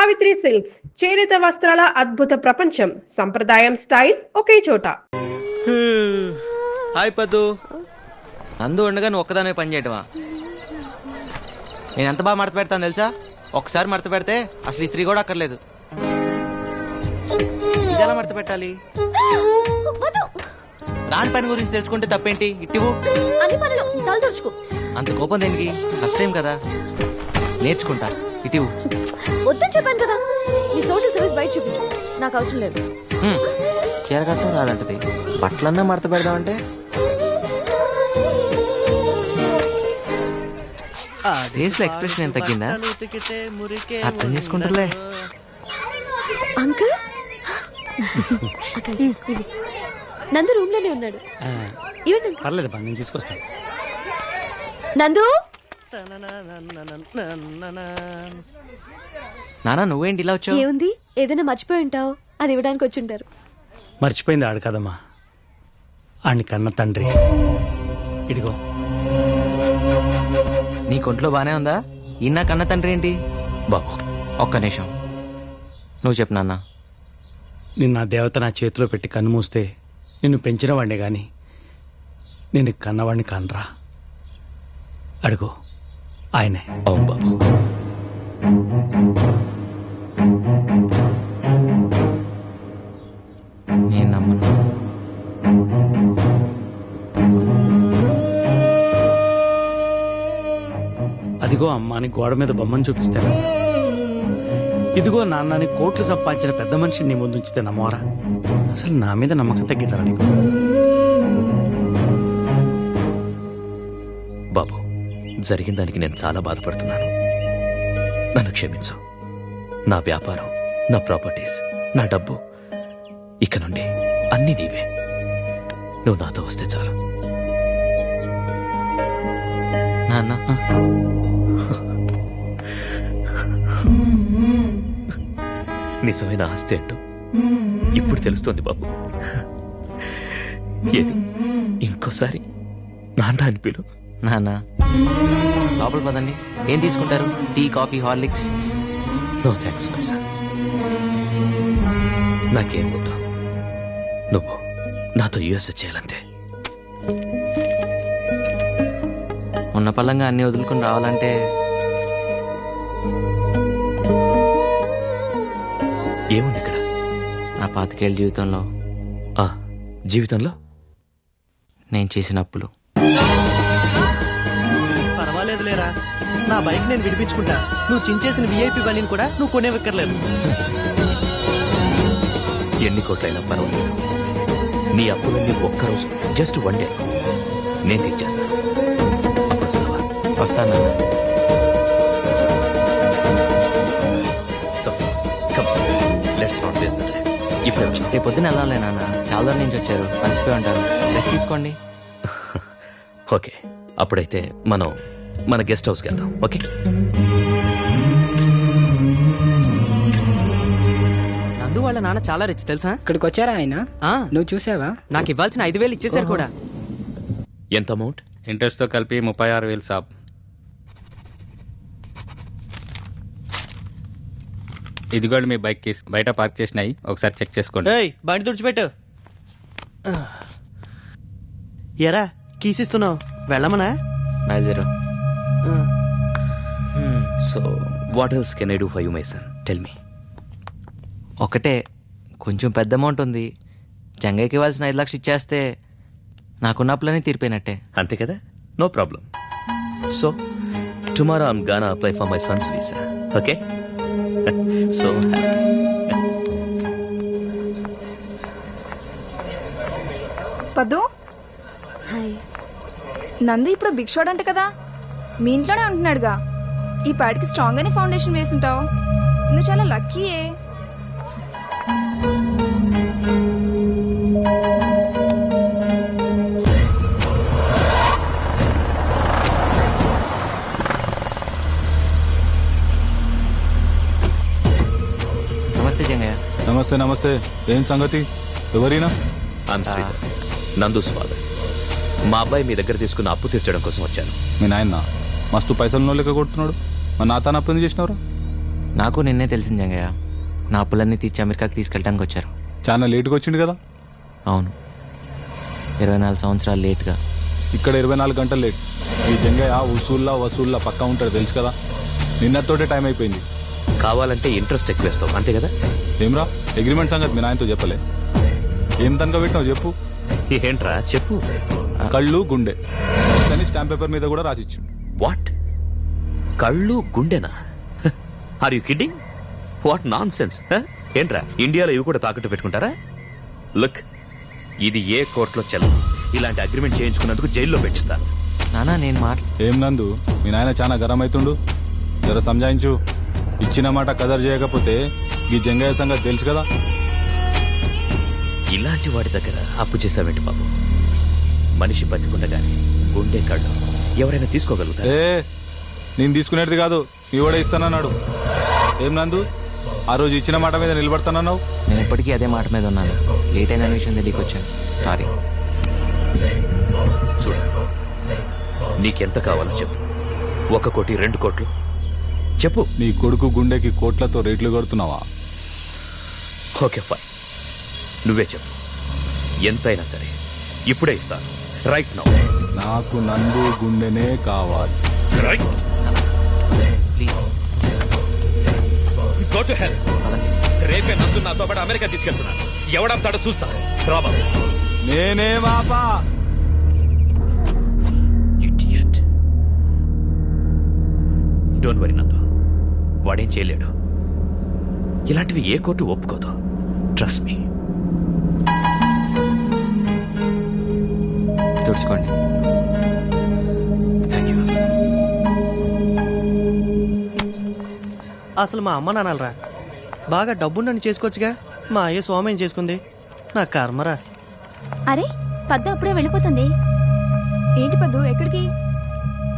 Savitri silks చేనేత వస్త్రాల అద్భుత ప్రపంచం. సంప్రదాయం స్టైల్ ఒకే చోట. హాయ్ పద్దు. నందు ఉండగా నువ్వు ఒక్కదానే పని చేయటమా? నేను ఎంత బాగా మడత పెడతాను తెలుసా? ఒకసారి మడత పెడితే అసలు ఇస్త్రీ కూడా అక్కర్లేదు. ఇది ఎలా మడత పెట్టాలి? రాని పని గురించి తెలుసుకుంటే తప్పేంటి? ఇట్టివు అంత కోపం దేనికి? ఫస్ట్ టైం కదా, నేర్చుకుంటా. ఇటివు వద్దని చెప్పాను కదా. నీ సోషల్ సర్వీస్ బయట చూపించు, నాకు అవసరం లేదు. చీర కట్టడం రాదంటది, బట్టలన్నా మడత పెడదామంటే ఫేస్లో ఎక్స్ప్రెషన్ ఎంత తగ్గిందా? అర్థం చేసుకుంటారులే. అంకుల్ నందు రూమ్ లోనే ఉన్నాడు. ఇవ్వండి. పర్లేదు బా, నేను తీసుకొస్తాను. నందు, నానా నువ్వేంటి ఇలా వచ్చావు? ఏముంది, ఏదైనా మర్చిపోయి ఉంటావు, అది ఇవ్వడానికి వచ్చి ఉంటారు. మర్చిపోయింది ఆడు కదమ్మా, ఆడిని కన్న తండ్రి. ఇడిగో. నీ కొంట్లో బానే ఉందా? ఈయన కన్న తండ్రి ఏంటి? బాబు ఒక్క నిమిషం, నువ్వు చెప్పు నాన్న. నిన్న ఆ దేవత నా చేతిలో పెట్టి కన్ను మూస్తే నిన్ను పెంచిన వాడినే గాని నేను కన్నవాడిని కానరా. అడుగు, ఆయనే. అవును బాబు. నేను నమ్మను. అదిగో అమ్మ అని గోడ మీద బొమ్మను చూపిస్తాను. ఇదిగో నాన్నని కోట్లు సంపాదించిన పెద్ద మనిషిని నీ ముందు ఉంచితే నమ్మోరా? అసలు నా మీద నమ్మకం తగ్గిందా నీకు? బాబు, జరిగిన దానికి నేను చాలా బాధపడుతున్నాను. నన్ను క్షమించు. నా వ్యాపారం, నా ప్రాపర్టీస్, నా డబ్బు, ఇక నుండి అన్నీ నీవే. నువ్వు నాతో వస్తే చాలు. నాన్న నిజమైన ఆస్తి ఏంటో ఇప్పుడు తెలుస్తోంది బాబు. ఏది ఇంకోసారి నాన్న అని పిలు. నాన్న లోపల పదండి. ఏం తీసుకుంటారు? Tea, coffee, Horlicks? No thanks my son. నాకేం వద్దు. నువ్వు నాతో యుఎస్ చేయాలంతే. ఉన్న పళ్ళంగా అన్ని వదులుకుని రావాలంటే ఏముంది ఇక్కడ? నా 25 ఏళ్ళ జీవితంలో ఆ జీవితంలో నేను చేసిన అప్పులు. పర్వాలేదు లేరా, నా బైక్ నేను విడిపించుకుంటా. నువ్వు చించేసిన విఐపి పనిని కూడా నువ్వు కొనేవక్కర్లేదు. ఎన్ని కోట్లైనా పర్వాలేదు. నీ అప్పులన్నీ ఒక్కరోజు, జస్ట్ వన్ డే నేను తీర్చేస్తాను. అప్పుడు వస్తావా? వస్తాను నాన్న. So come, let's not waste the time. ఇప్పుడే వచ్చా? రేపు పొద్దున వెళ్ళాలి నాన్న, చాలా దూరం నుంచి వచ్చారు, అలసిపోయి ఉంటారు. రెస్ట్ తీసుకోండి. ఓకే, అప్పుడైతే మనం మన గెస్ట్ హౌస్కి వెళ్దాం. ఓకే? నందు వాళ్ళ నాన్న చాలా రిచ్ తెలుసా? ఇక్కడికి వచ్చారా ఆయన? నువ్వు చూసావా? నాకు ఇవ్వాల్సిన 5,000 ఇచ్చేసారు కూడా. ఎంత అమౌంట్? ఇంట్రెస్ట్తో కలిపి 36,000 సాబ్. ఇదిగోండి మీ బైక్ కీస్, బయట పార్క్ చేసినాయి, ఒకసారి చెక్ చేసుకోండి. ఏయ్, బండి తుడిచిపెట్టు. ఎరా కీసిస్తున్నావు, వెళ్ళమనా? బయలుదేరు. So what else can I do for you my son? Tell me. ఒకటే, కొంచెం పెద్ద అమౌంట్ ఉంది. జంగయ్యకి ఇవ్వాల్సిన 5 లక్షలు ఇచ్చేస్తే నాకున్న అప్పులన్నీ తీరిపోయినట్టే. అంతే కదా? No problem. So tomorrow I'm gonna apply for my son's visa. Okay? So Paddu, hi. Nandu ఇప్పుడు బిగ్ షాట్ అంట కదా, మీ ఇంట్లోనే ఉంటున్నాడుగా. ఈ పాటికి స్ట్రాంగ్ గానే ఫౌండేషన్ వేసుంటావు. నువ్వు చాలా లక్కీయే. నమస్తే జంగయ్య. నమస్తే. నమస్తే. ఏం సంగతి? ఎవరైనా? I'm Sridhar, Nandu's father. మా అబ్బాయి మీ దగ్గర తీసుకున్న అప్పు తీర్చడం కోసం వచ్చాను. మీ నాయన మస్తు పైసలు లెక్క కొడుతున్నాడు. మా నాన్న అప్పు ఎందుకు చేసినవరా? నాకు నిన్నే తెలిసింది జంగయ్య. నా అప్పులన్నీ తీర్చి అమెరికాకి తీసుకెళ్ళడానికి వచ్చారు. చాలా లేట్గా వచ్చిండు కదా. అవును, 24 సంవత్సరాలు లేట్గా. ఇక్కడ 24 గంటలు లేట్. ఈ జంగయ్య వసూల్లా పక్కా ఉంటాడు తెలుసు కదా. నిన్నతోటే టైం అయిపోయింది. కావాలంటే ఇంట్రెస్ట్ ఎక్కువేస్తావు అంతే కదా. ఏమ్రా అగ్రిమెంట్ సంగతి మీ నాయనతో చెప్పలే? ఏం తనక పెట్టినావు చెప్పు. ఏంట్రా చెప్పు. కళ్ళు గుండె అని స్టాంప్ పేపర్ మీద కూడా రాసిచ్చిండు. వాట్? కళ్ళు గుండెనా? Are you kidding? What nonsense. ఏంట్రా ఇండియాలో ఇవి కూడా తాకట్టు పెట్టుకుంటారా? లుక్, ఇది ఏ కోర్టులో చెల్లదు. ఇలాంటి అగ్రిమెంట్ చేయించుకున్నందుకు జైల్లో పెట్టిస్తాను. నానా నేను ఏం నందు, మీ నాయన చాలా గరం అవుతుండు. జర సంజాయించు. ఇచ్చిన మాట కదర్ చేయకపోతే ఈ జంగయ్య సంగతి తెలుసు కదా. ఇలాంటి వాడి దగ్గర అప్పు చేసావేంటి బాబు? మనిషి బతికుండగానే గుండె కళ్ళు ఎవరైనా తీసుకోగలుగుతారు? నేను తీసుకునేది కాదు, నీ కూడా ఇస్తానన్నాడు. ఏం నందు, ఆ రోజు ఇచ్చిన మాట మీద నిలబడతానన్నావు. నేను ఎప్పటికీ అదే మాట మీద ఉన్నాను. లేట్ అయిన విషయం తెలియక వచ్చాను. సారీ. చూడు, నీకెంత కావాలో చెప్పు. 1 కోటి, 2 కోట్లు చెప్పు. నీ కొడుకు గుండెకి కోట్లతో రేట్లు కొడుతున్నావా? ఓకే ఫైన్, నువ్వే చెప్పు. ఎంతైనా సరే ఇప్పుడే ఇస్తాను. Right now. నాకు నందు గుండెనే కావాలి. రైట్. Go to hell. రేపే నందు నాతో పాటు అమెరికా తీసుకెళ్తున్నాను. ఎవడంతాడో చూస్తా. రాబా. నేనే బాపా. ఇడియట్. డోంట్ వరీ నందు, వాడేం చేయలేడు. ఇలాంటివి ఏ కోర్టు ఒప్పుకోదు. Trust me. తుడుచుకోండి. Thank you. అసలు మా అమ్మ నాన్నలరా బాగా డబ్బుండని చేసుకోవచ్చుగా. మా అయ్య స్వామి చేసుకుంది. నా కర్మరా. అరే పద్దు అప్పుడే వెళ్ళిపోతుంది. ఏంటి పద్దు, ఎక్కడికి?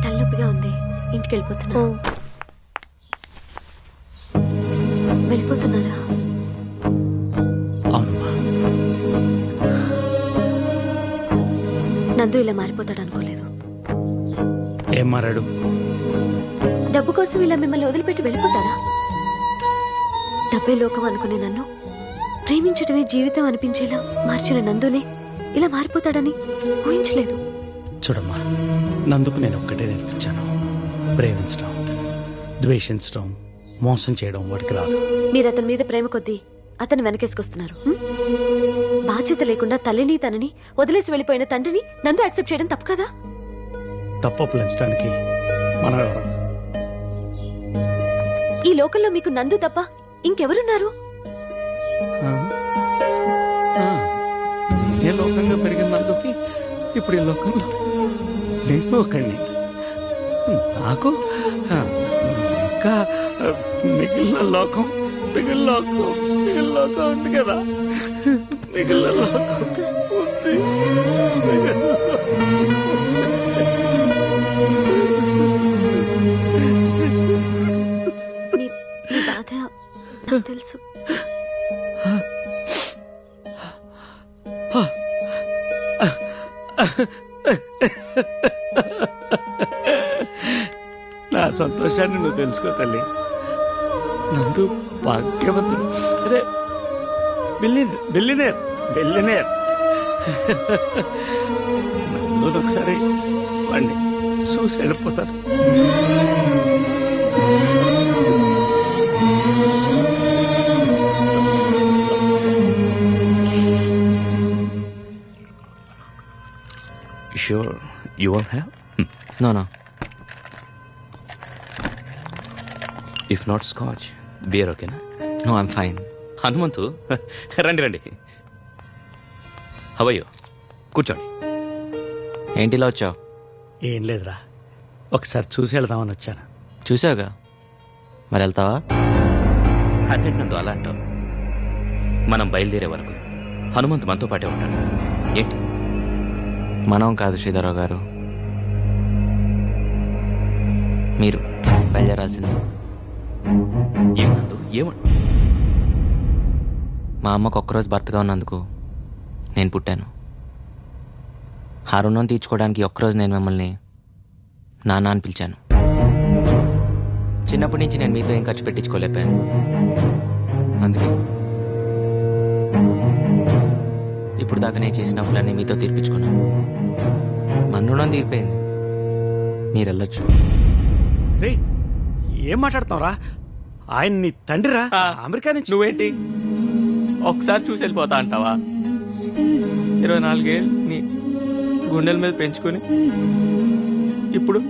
తలనొప్పిగా ఉంది, ఇంటికి వెళ్ళిపోతున్నా. వెళ్ళిపోతున్నారా? అవునమ్మా. నందు ఇలా మారిపోతాడు అనుకోలేదు. ఏం మారాడు? డబ్బు కోసం ఇలా మిమ్మల్ని వదిలిపెట్టి వెళ్ళిపోతాడా? డబ్బే లోకం అనుకునే నన్ను ప్రేమించడమే జీవితం అనిపించేలా మార్చిన నందునే ఇలా మారిపోతాడని ఊహించలేదు. చూడమ్మా, నందుకు నేను ఒక్కటే నేర్పించాను. ప్రేమించడం, ద్వేషించడం, మోసం చేయడం వాడికి రాదు. మీరు అతని మీద ప్రేమ కొద్దీ అతన్ని వెనకేసుకొస్తున్నారు. బాధ్యత లేకుండా తల్లిని తనని వదిలేసి వెళ్ళిపోయిన తండ్రిని నందు యాక్సెప్ట్ చేయడం తప్పు కదా? తప్పప్పులంచడానికి మనం ఎవరు? ఈ లోకంలో మీకు నందు తప్ప ఇంకెవరున్నారు? నేనే లోకంగా పెరిగిన నందుకి ఇప్పుడు ఈ లోకంలో నేను ఒకడిని. నాకు ఇంకా మిగిలిన లోకం ఉంది కదా. మిగిలిన లోకం ఉంది. నీ బాధ నాకు తెలుసు. నా సంతోషాన్ని నువ్వు తెలుసుకో తల్లి. నందు భాగ్యవంతుడు. అదే బిల్లినేర్. నందు ఒకసారి వాడిని చూసి వెళ్ళిపోతారు. Sure, you won't have? No. If not scotch, beer okay na? No, I'm fine. Hanumanthu, రండి. హవయ్యో, కూర్చోండి. ఏంటిలా వచ్చావు? ఏం లేదురా, ఒకసారి చూసి వెళ్దామని వచ్చాను. చూసావుగా, మరి వెళ్తావా? అదేంటి నందు అలా అంటావు? మనం బయలుదేరే వరకు హనుమంతు మనతో పాటే ఉంటాడు. ఏంటి? మనం కాదు శ్రీధరరావు గారు, మీరు బయలుదేరాల్సింది. ఏమన్నందు? ఏమంటు? మా అమ్మకు ఒక్కరోజు భర్తగా ఉన్నందుకు నేను పుట్టాను. ఆ రుణం తీర్చుకోవడానికి ఒక్కరోజు నేను మిమ్మల్ని నాన్న అని పిలిచాను. చిన్నప్పటి నుంచి నేను మీతో ఏం ఖర్చు పెట్టించుకోలేపాను. అందుకే ఇప్పుడు దాకా నేను చేసిన అప్పులన్నీ మీతో తీర్పించుకున్నాను. మన రుణం తీరిపోయింది. మీరు వెళ్ళొచ్చు. రే ఏం మాట్లాడుతున్నావురా? ఆయన నీ తండ్రిరా, అమెరికా నుంచి. నువ్వేంటి ఒకసారి చూసి వెళ్ళిపోతా అంటావా? 24 ఏళ్ళు నీ గుండెల మీద పెంచుకుని ఇప్పుడు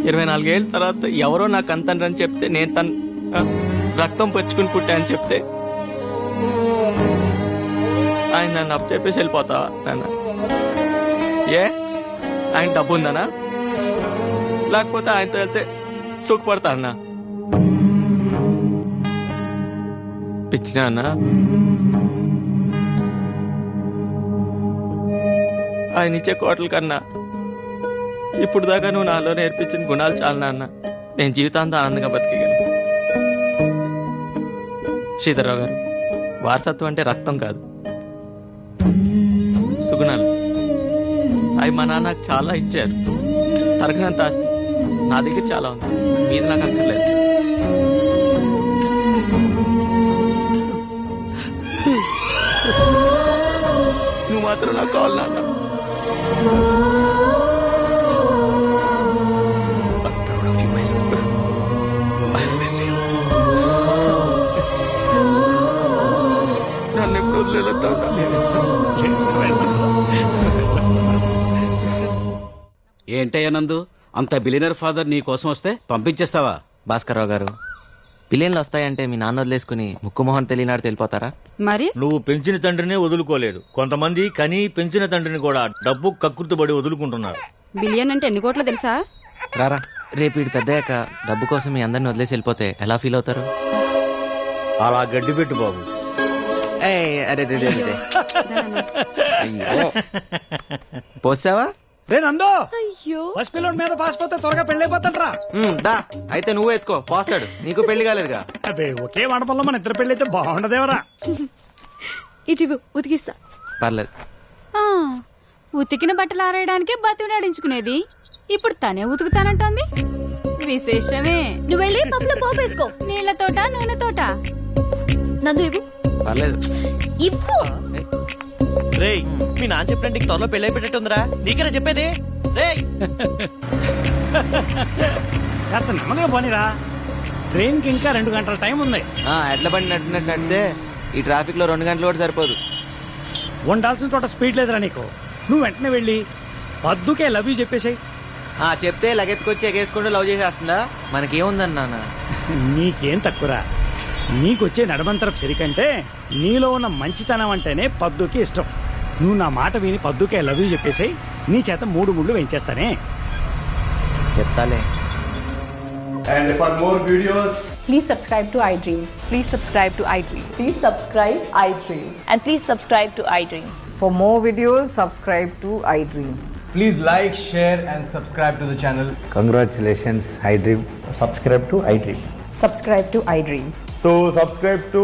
24 ఏళ్ళ తర్వాత ఎవరో నాకు అంతని చెప్తే నేను తన రక్తం పరుచుకుని పుట్టా అని చెప్తే ఆయన నన్ను అప్పు చెప్పేసి వెళ్ళిపోతావా నాన్న? ఏ ఆయన డబ్బు ఉందనా? లేకపోతే ఆయనతో వెళ్తే సుఖపడతా అన్నా? పిచ్చినా అన్నా? ఆయన ఇచ్చే కోట్ల కన్నా ఇప్పుడు దాకా నువ్వు నాలో నేర్పించిన గుణాలు చాలనా అన్న? నేను జీవితాంతం ఆనందంగా బతికగలను. శ్రీధర్రావు గారు, వారసత్వం అంటే రక్తం కాదు, సుగుణాలు. అవి మా నాన్న నాకు చాలా ఇచ్చారు. తరగనంత ఆస్తి నా దగ్గర చాలా ఉంది, మీది నాకు అక్కర్లేదు. నువ్వు మాత్రం నాకు కావాలి నాన్న. నన్ను ఎప్పుడు వదిలేస్తావు? ఏంటయ్యా నందు, అంత బిలియనర్ ఫాదర్ నీ కోసం వస్తే పంపించేస్తావా? భాస్కర్రావు గారు, పిల్లలు వస్తాయంటే మీ నాన్న వదిలేసుకుని ముక్కు మొహం తెలియనాడు తెలిపోతారా? మరి నువ్వు పెంచిన తండ్రినే వదులుకోలేదు. కొంతమంది కని పెంచిన తండ్రిని కూడా డబ్బు కక్కుర్తిపడి వదులుకుంటున్నారు. బిలియన్ అంటే ఎన్ని కోట్లు తెలుసా? రారా, రేపు వీడు పెద్దయ్యాక డబ్బు కోసం మీ అందరిని వదిలేసి వెళ్ళిపోతే ఎలా ఫీల్ అవుతారు? అలా గడ్డి పెట్టు బాబు. అయ్యో పోసావా? రే నందో, అయ్యో ఫస్ట్ పిల్లల మీద పాసిపోతే త్వరగా పెళ్ళైపోతాంట్రా. దా అయితే నువ్వు ఎత్తుకో, పోస్తాడు. నీకు పెళ్లి కాలేదుగా? అబ్బే ఒకే మండపంలో మన ఇద్దరు పెళ్ళైతే బాగుండదేవరా. ఇటు ఉతికిస్తా. పర్లేదు. ఉతికిన బట్టలు ఆరేయడానికి బతిమలాడించుకునేది ఇప్పుడు తనే ఉతుకుతానంటోంది. విశేషమే. నువ్వు వెళ్ళి పప్పులో పోపు వేసుకో. నీళ్లతోట నూనెతోట. నందు ఇవ్వు. పర్లేదు. ఇవ్వు. రేయ్, మీ నాన్న చెప్పినట్టు త్వరలో పెళ్లి అయిపోయేటట్టుందిరా. నీకేనా చెప్పేది? రేయ్ కాస్త నెమ్మదిగా పోనీరా, ట్రైన్ కి ఇంకా 2 గంటల టైం ఉంది. ఎడ్ల బండి నడిపినట్టు నడితే ఈ ట్రాఫిక్ లో 2 గంటలు కూడా సరిపోదు. ఉండాల్సిన చోట స్పీడ్ లేదురా నీకు. నువ్వు వెంటనే వెళ్ళి పద్దుకే లవ్ యూ చెప్పేసాయి. చెప్తే లగెత్తుకొచ్చి ఎగేసుకుంటూ లవ్ చేసేస్తుందా? మనకేముందన్నా? నీకేం తక్కువరా. నీకొచ్చే నడమంతరపు సిరికంటే నీలో ఉన్న మంచితనం అంటేనే పద్దుకి ఇష్టం. నువ్వు నా మాట విని పద్దుకే లవ్ యూ చెప్పేసాయి. నీ చేత 3 ముళ్ళు వేయించేస్తానే. చెప్తాలే. And for more videos, please subscribe to iDream. Please subscribe to iDream. Please subscribe iDream. And please subscribe to iDream. For more videos, subscribe to iDream. please like, share and subscribe to the channel. Congratulations, iDream. Subscribe to iDream. Subscribe to iDream. So subscribe to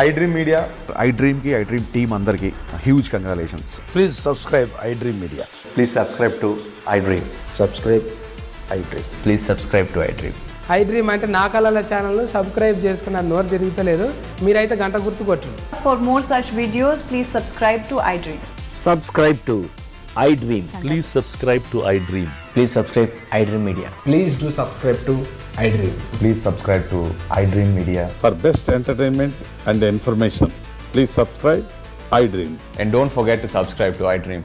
iDream Media. iDream ki iDream team andarki huge congratulations. Please subscribe iDream Media. Please subscribe to iDream. Subscribe iDream. Please subscribe to iDream. iDream అంటే నా కళల channel subscribe చేసుకున్న నోరు తిరుగుతలేదు. మీరైతే గంట గుర్తు కొట్టండి. For more such videos, please subscribe to iDream. Subscribe to iDream. Please subscribe to iDream. Please subscribe iDream Media. Please do subscribe to iDream. Please subscribe to iDream Media. For best entertainment and information, please subscribe iDream. And don't forget to subscribe to iDream.